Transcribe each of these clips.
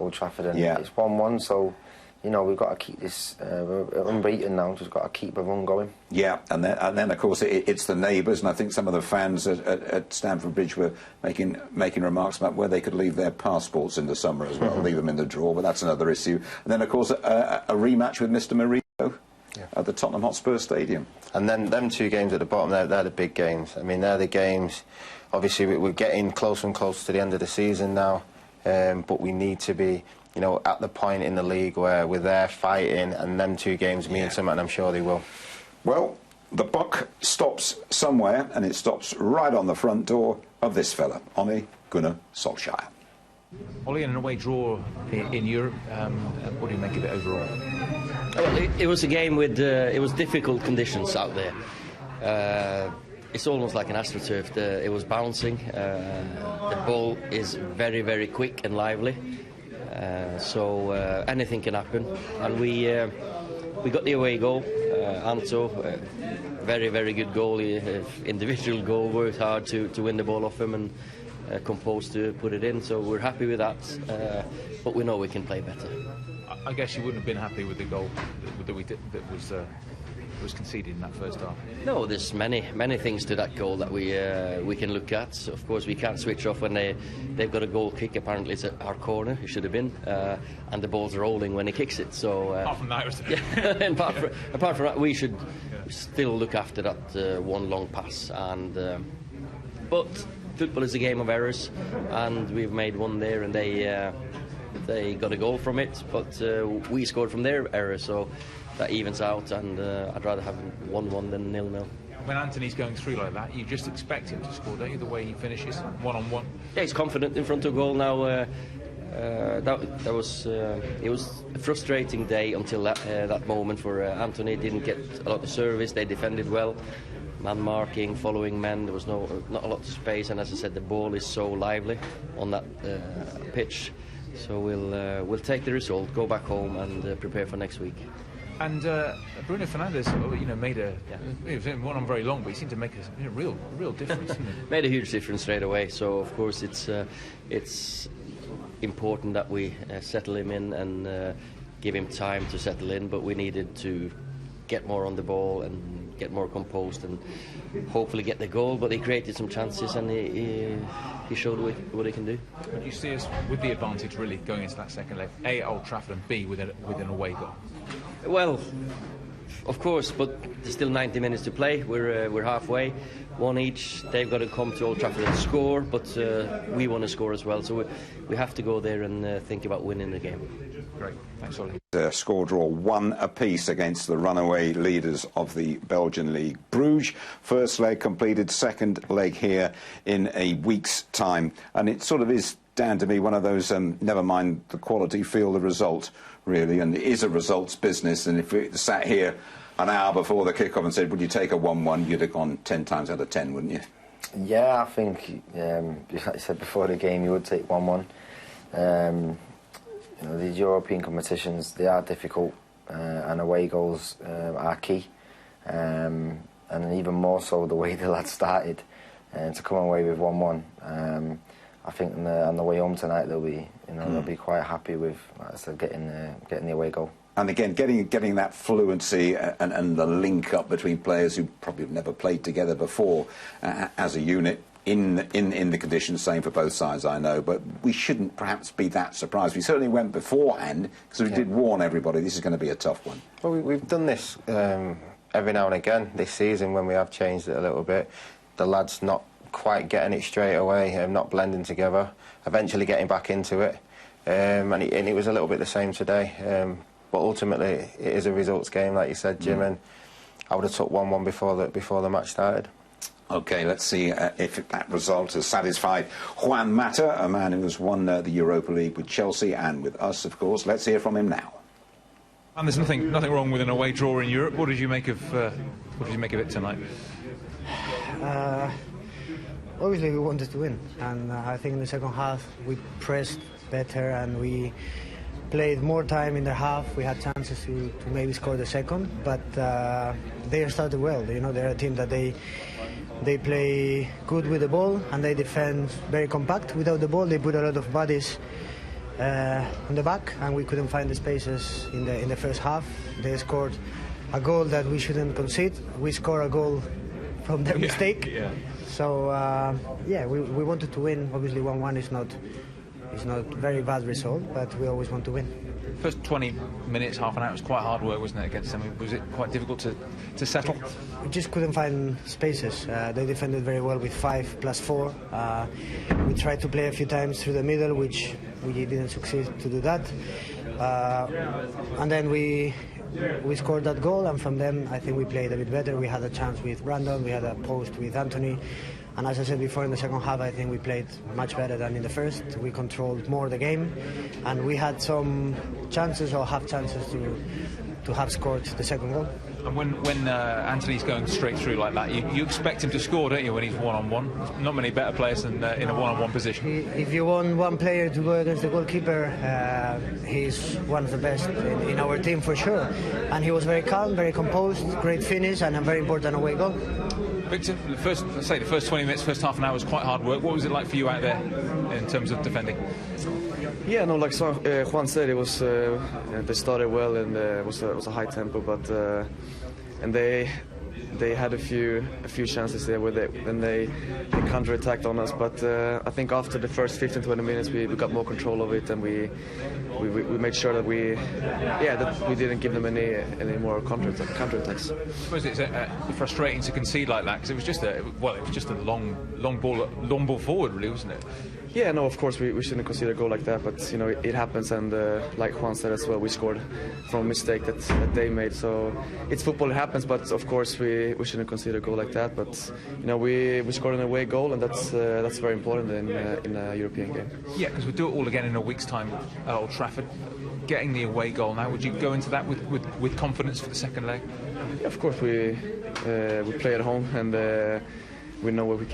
Old Trafford, and it's 1-1, so you know, we've got to keep this, we're unbeaten now, just got to keep the run going. Yeah, and then of course it's the neighbours, and I think some of the fans at Stamford Bridge were making remarks about where they could leave their passports in the summer as well, leave them in the drawer, but that's another issue. And then of course a rematch with Mr Mourinho at the Tottenham Hotspur Stadium. And then them two games at the bottom, they're the big games. I mean, they're the games, obviously we're getting closer and closer to the end of the season now, but we need to be, you know, at the point in the league where we're there fighting, and them two games mean something, and I'm sure they will. Well, the buck stops somewhere, and it stops right on the front door of this fella, Ole Gunnar Solskjaer. Ole, in an away draw in Europe, what do you make of it overall? Well, it was a game with it was difficult conditions out there. It's almost like an AstroTurf. It was bouncing. The ball is very, very quick and lively. So anything can happen, and we got the away goal. Anto, very, very good goal, individual goal, worked hard to win the ball off him, and composed to put it in, so we're happy with that, but we know we can play better. I guess you wouldn't have been happy with the goal that was conceded in that first half. No, there's many things to that goal that we can look at. Of course, we can't switch off when they've got a goal kick. Apparently, it's at our corner. It should have been, and the ball's rolling when he kicks it. So apart from that, it was apart from that, we should still look after that one long pass. And but football is a game of errors, and we've made one there, and they got a goal from it, but we scored from their error, so that evens out, and I'd rather have 1-1 than 0-0. When Anthony's going through like that, you just expect him to score, don't you, the way he finishes, one-on-one? Yeah, he's confident in front of goal now. That was it was a frustrating day until that moment for Anthony. Didn't get a lot of service, they defended well, man marking, following men, there was not a lot of space, and as I said, the ball is so lively on that pitch, so we'll take the result, go back home, and prepare for next week. And Bruno Fernandes, you know, made it went on very long, but he seemed to make a real difference. Didn't he? Made a huge difference straight away. So of course it's important that we settle him in and give him time to settle in. But we needed to get more on the ball and get more composed and hopefully get the goal. But he created some chances, and he showed what he can do. But you see us with the advantage really going into that second leg, A at Old Trafford and B with an away goal. Well, of course, but there's still 90 minutes to play. We're halfway, one each. They've got to come to Old Trafford and score, but we want to score as well. So we have to go there and think about winning the game. Great, thanks, Ole. Score draw 1 apiece against the runaway leaders of the Belgian league, Brugge. First leg completed, second leg here in a week's time, and it sort of is down to me one of those never mind the quality, feel the result, really, and it is a results business. And if we sat here an hour before the kick-off and said, would you take a 1-1, you'd have gone 10 times out of 10, wouldn't you? Yeah, I think, like I said before the game, you would take 1-1. You know, these European competitions, they are difficult, and away goals are key, and even more so the way the lads started, to come away with 1-1. I think on the way home tonight they'll be quite happy with, like I said, getting the away goal. And again, getting that fluency and the link up between players who probably have never played together before as a unit in the conditions, same for both sides, I know, but we shouldn't perhaps be that surprised. We certainly went beforehand because we did warn everybody this is going to be a tough one. Well, we've done this every now and again this season when we have changed it a little bit. The lads not quite getting it straight away, not blending together, eventually getting back into it, and it was a little bit the same today. But ultimately, it is a results game, like you said, Jim, and I would have took 1-1 before the match started. OK, let's see if that result has satisfied Juan Mata, a man who has won the Europa League with Chelsea and with us, of course. Let's hear from him now. And there's nothing wrong with an away draw in Europe. What did you make of it tonight? Obviously, we wanted to win, and I think in the second half we pressed better and we played more time in the half. We had chances to maybe score the second, but they started well. You know, they're a team that they play good with the ball and they defend very compact without the ball. They put a lot of bodies on the back, and we couldn't find the spaces in the first half. They scored a goal that we shouldn't concede. We scored a goal from their mistake. Yeah. So we wanted to win. Obviously, 1-1 is not very bad result, but we always want to win. First 20 minutes, half an hour, was quite hard work, wasn't it, against them? Was it quite difficult to settle? We just couldn't find spaces. They defended very well with 5+4. We tried to play a few times through the middle, which we didn't succeed to do that. And then we scored that goal, and from them I think we played a bit better. We had a chance with Brandon, we had a post with Anthony, and as I said before, in the second half I think we played much better than in the first. We controlled more the game, and we had some chances or half chances to have scored the second goal. And when Anthony's going straight through like that, you expect him to score, don't you, when he's one-on-one? There's not many better players than in a one-on-one position. If you want one player to go against the goalkeeper, he's one of the best in our team for sure. And he was very calm, very composed, great finish, and a very important away goal. Victor, the first 20 minutes, first half an hour was quite hard work. What was it like for you out there in terms of defending? Yeah, no, like Juan said, it was they started well, and it was a high tempo, but and they had a few chances there where they counter-attacked on us, but I think after the first 15-20 minutes we got more control of it, and we made sure that we didn't give them any more counter-attacks. I suppose it's frustrating to concede like that, because it was just a long ball forward, really, wasn't it? Yeah, no, of course we shouldn't consider a goal like that, but you know it happens, and like Juan said as well, we scored from a mistake that they made. So it's football, it happens, but of course we shouldn't consider a goal like that. But you know we scored an away goal, and that's very important in a European game. Yeah, because we'll do it all again in a week's time at Old Trafford. Getting the away goal now, would you go into that with confidence for the second leg? Yeah, of course we play at home, and we know what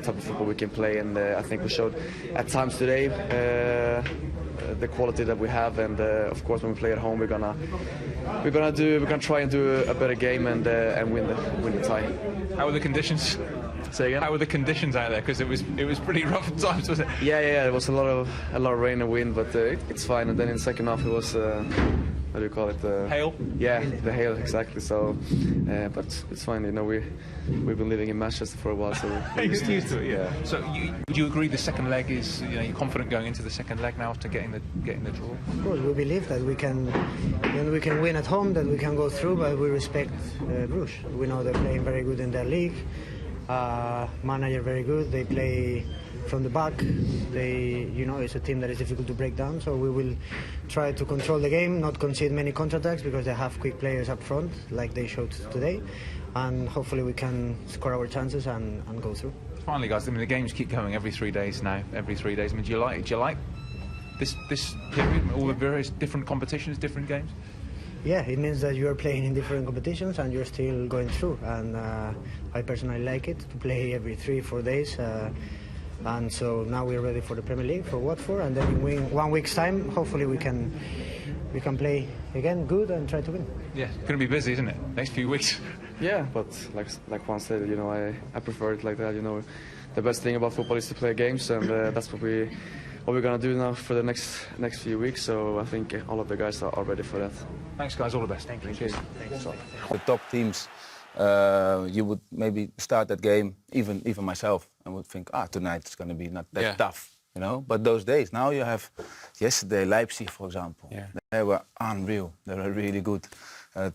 type of football we can play, and I think we showed at times today the quality that we have, and of course when we play at home we're gonna try and do a better game and win the tie. How are the conditions? Say again? How were the conditions out there? Because it was pretty rough at times, wasn't it? Yeah. It was a lot of rain and wind, but it's fine. And then in the second half it was what do you call it? Hail. Yeah, the hail, exactly. So, but it's fine. You know, we've been living in Manchester for a while, so we're used to it. Yeah. So, would you agree the second leg is? You know, you're confident going into the second leg now after getting the draw? Of course, we believe that we can win at home, that we can go through, but we respect Bruges. We know they're playing very good in their league. Manager very good. They play from the back. It's a team that is difficult to break down. So we will try to control the game, not concede many counterattacks because they have quick players up front, like they showed today, and hopefully we can score our chances and go through. Finally, guys, I mean the games keep going every 3 days now. Every 3 days. I mean, do you like this period? All the various different competitions, different games. Yeah, it means that you are playing in different competitions and you're still going through. And I personally like it to play every 3-4 days. And so now we're ready for the Premier League, for Watford, and then in 1 week's time, hopefully we can play again good and try to win. Yeah, it's going to be busy, isn't it? Next few weeks. Yeah, but like Juan said, you know, I prefer it like that. You know, the best thing about football is to play games, and that's what we're going to do now for the next few weeks. So I think all of the guys are ready for that. Thanks, guys. All the best. Thank you. Cheers. The top teams, you would maybe start that game, even myself, and would think, tonight it's going to be not that tough, you know. But those days, now you have, yesterday Leipzig, for example, they were unreal. They were really good.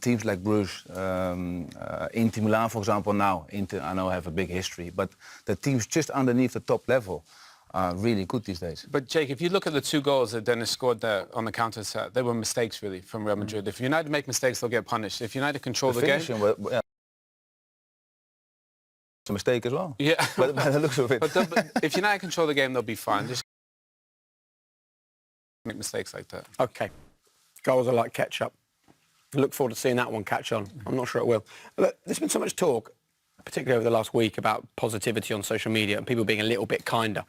Teams like Bruges, Inter Milan, for example, now Inter, I know have a big history, but the teams just underneath the top level are really good these days. But Jake, if you look at the 2 goals that Dennis scored there on the counter set, they were mistakes really from Real Madrid. If United make mistakes, they'll get punished. If United control the game, it's a mistake as well. Yeah, but it looks of it. But if United control the game, they'll be fine. Just make mistakes like that. Okay, goals are like ketchup. Look forward to seeing that one catch on. I'm not sure it will. Look, there's been so much talk, particularly over the last week, about positivity on social media and people being a little bit kinder.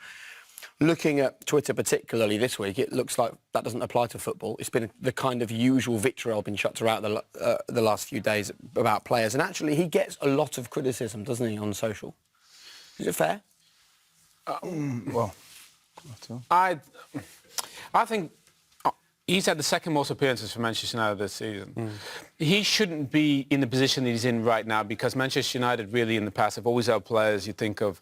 Looking at Twitter particularly this week, it looks like that doesn't apply to football. It's been the kind of usual vitriol been shot throughout the last few days about players. And actually, he gets a lot of criticism, doesn't he, on social? Is it fair? Well, I think he's had the second most appearances for Manchester United this season. He shouldn't be in the position that he's in right now because Manchester United really in the past have always had players you think of,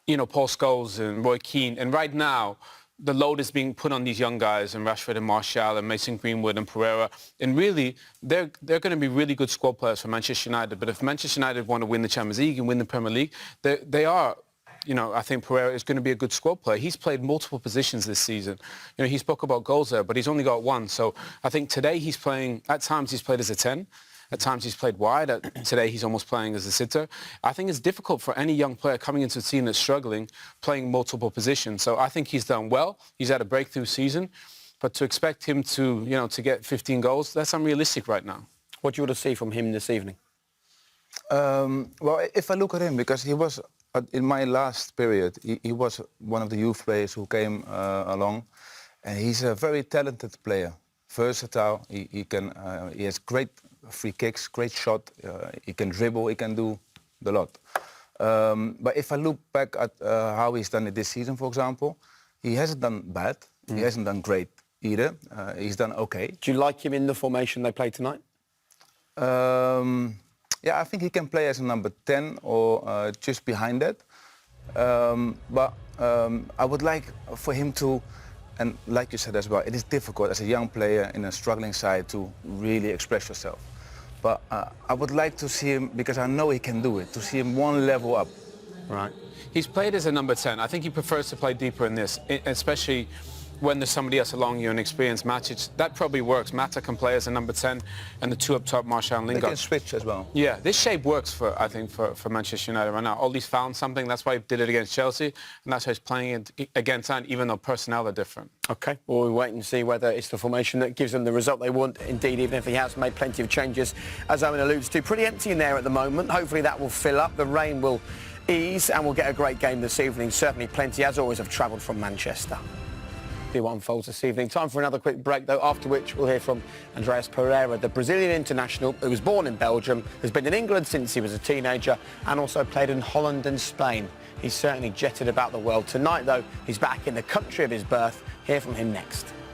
you know, Paul Scholes and Roy Keane. And right now, the load is being put on these young guys and Rashford and Martial and Mason Greenwood and Pereira. And really, they're going to be really good squad players for Manchester United. But if Manchester United want to win the Champions League and win the Premier League, they are... You know, I think Pereira is going to be a good squad player. He's played multiple positions this season. You know, he spoke about goals there, but he's only got one. So I think today he's playing, at times he's played as a 10. At times he's played wide. Today he's almost playing as a sitter. I think it's difficult for any young player coming into a team that's struggling, playing multiple positions. So I think he's done well. He's had a breakthrough season. But to expect him to, you know, to get 15 goals, that's unrealistic right now. What do you want to see from him this evening? Well, if I look at him, because he was... In my last period, he was one of the youth players who came along, and he's a very talented player, versatile. He has great free kicks, great shot. He can dribble. He can do a lot. But if I look back at how he's done it this season, for example, he hasn't done bad. He hasn't done great either. He's done okay. Do you like him in the formation they played tonight? Yeah, I think he can play as a number 10 or just behind that. But I would like for him to, and like you said as well, it is difficult as a young player in a struggling side to really express yourself. But I would like to see him, because I know he can do it, to see him one level up. Right. He's played as a number 10. I think he prefers to play deeper in this, especially when there's somebody else along you, an experienced Matic. That probably works. Mata can play as a number 10 and the two up top, Martial and Lingard. They can switch as well. Yeah, this shape works for, I think, for Manchester United right now. Ollie's found something. That's why he did it against Chelsea, and that's why he's playing it against United, even though personnel are different. OK, well, we'll wait and see whether it's the formation that gives them the result they want. Indeed, even if he has made plenty of changes, as Owen alludes to. Pretty empty in there at the moment. Hopefully that will fill up. The rain will ease, and we'll get a great game this evening. Certainly plenty, as always, have travelled from Manchester. See what unfolds this evening. Time for another quick break, though, after which we'll hear from Andreas Pereira, the Brazilian international who was born in Belgium, has been in England since he was a teenager, and also played in Holland and Spain. He's certainly jetted about the world. Tonight, though, he's back in the country of his birth. Hear from him next.